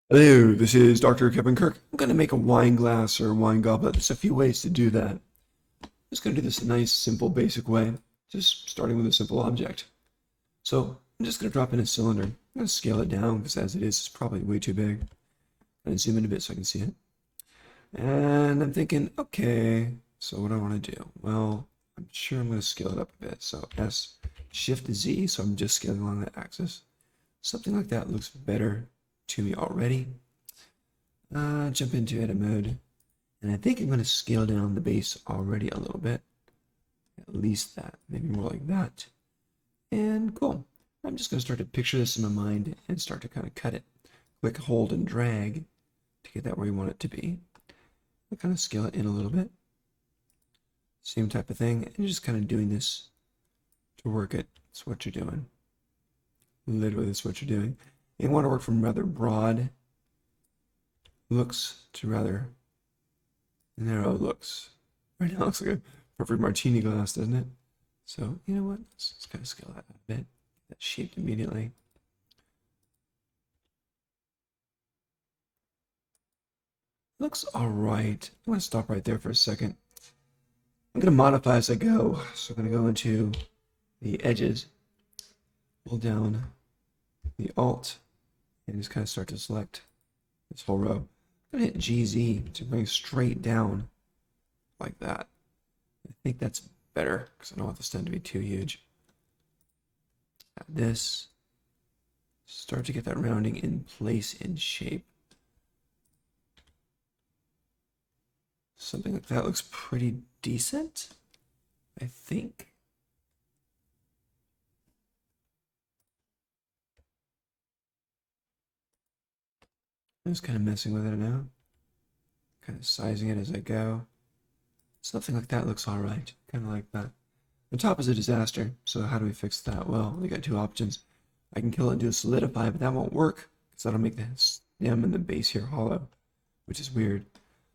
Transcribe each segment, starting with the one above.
Hello, this is Dr. Kevin Kirk. I'm going to make a wine glass or a wine goblet. There's a few ways to do that. I'm just going to do this a nice, simple, basic way, just starting with a simple object. So I'm just going to drop in a cylinder. I'm going to scale it down because as it is, it's probably way too big. I'm going to zoom in a bit so I can see it. And I'm thinking, okay, so what do I want to do? Well, I'm sure I'm going to scale it up a bit. So S, Shift Z, so I'm just scaling along that axis. Something like that looks better to me already. Jump into edit mode. And I think I'm going to scale down the base already a little bit. At least that, maybe more like that. And cool. I'm just going to start to picture this in my mind and start to kind of cut it. Click, hold, and drag to get that where you want it to be. I'll kind of scale it in a little bit. Same type of thing. And you're just kind of doing this to work it. That's what you're doing. Literally, that's what you're doing. You want to work from rather broad looks to rather narrow looks. Right now it looks like a perfect martini glass, doesn't it? So, you know what? Let's kind of scale that a bit. That shaped immediately. Looks alright. I'm going to stop right there for a second. I'm going to modify as I go. So I'm going to go into the edges, pull down the Alt, and just kind of start to select this whole row. I'm going to hit GZ to bring it straight down like that. I think that's better because I don't want this stem to be too huge. Add this. Start to get that rounding in place in shape. Something like that looks pretty decent, I think. I'm just kind of messing with it now. Kind of sizing it as I go. Something like that looks all right. Kind of like that. The top is a disaster, so how do we fix that? Well, we got two options. I can kill it and do a solidify, but that won't work because that'll make the stem and the base here hollow, which is weird.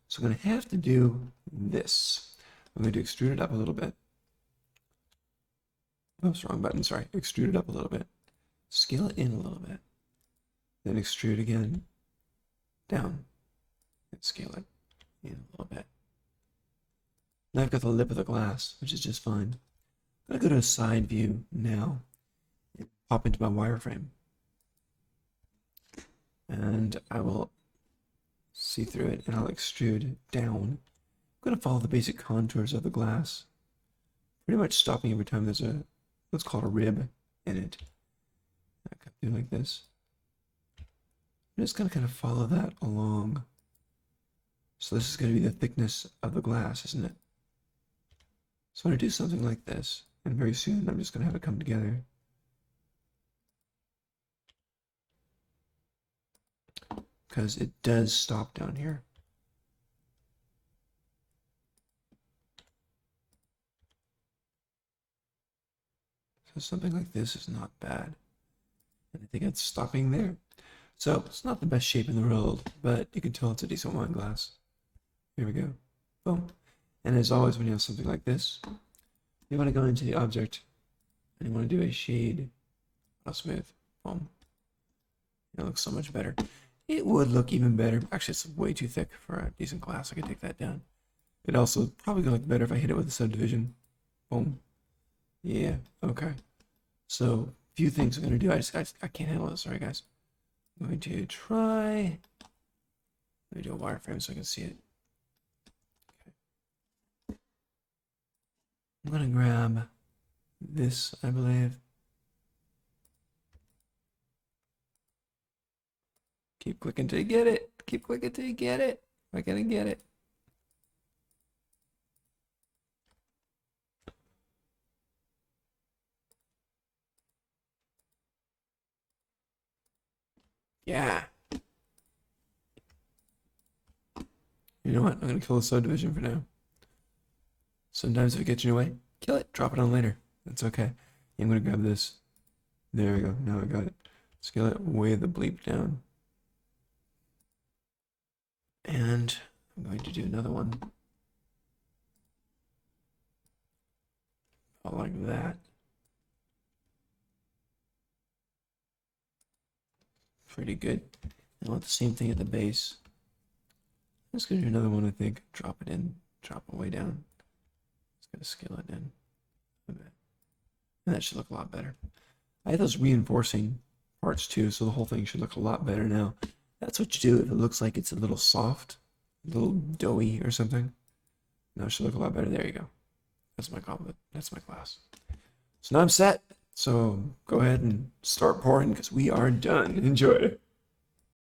So I'm going to have to do this. I'm going to extrude it up a little bit. Oops, wrong button, sorry. Extrude it up a little bit. Scale it in a little bit. Then extrude again. Down. And scale it in a little bit. Now I've got the lip of the glass, which is just fine. I'm going to go to a side view now. And pop into my wireframe. And I will see through it and I'll extrude down. I'm going to follow the basic contours of the glass. Pretty much stopping every time there's a, let's call it a rib in it. I can do like this. I'm just going to kind of follow that along. So this is going to be the thickness of the glass, isn't it? So I'm going to do something like this. And very soon I'm just going to have it come together. Because it does stop down here. So something like this is not bad. And I think it's stopping there. So it's not the best shape in the world, but you can tell it's a decent wine glass. Here we go. Boom. And as always, when you have something like this, you want to go into the object and you want to do a shade smooth. Boom. It looks so much better. It would look even better. Actually, it's way too thick for a decent glass. I could take that down. It also probably gonna look better if I hit it with a subdivision. Boom. Yeah. Okay. So, few things I'm gonna do. I can't handle it. Sorry, guys. I'm going to try. Let me do a wireframe so I can see it. Okay. I'm gonna grab this, I believe. Keep clicking till you get it. Keep clicking till you get it. Am I gonna get it? Yeah. You know what? I'm gonna kill the subdivision for now. Sometimes if it gets in your way, kill it. Drop it on later. That's okay. I'm gonna grab this. There we go. Now I got it. Scale it way the bleep down. And I'm going to do another one. About like that. Pretty good. I want the same thing at the base. I'm just gonna do another one, I think. Drop it in, drop it way down. Just gonna scale it in a bit. And that should look a lot better. I have those reinforcing parts too, so the whole thing should look a lot better now. That's what you do if it looks like it's a little soft, a little doughy or something. Now it should look a lot better. There you go. That's my goblet. That's my glass. So now I'm set. So go ahead and start pouring because we are done. Enjoy.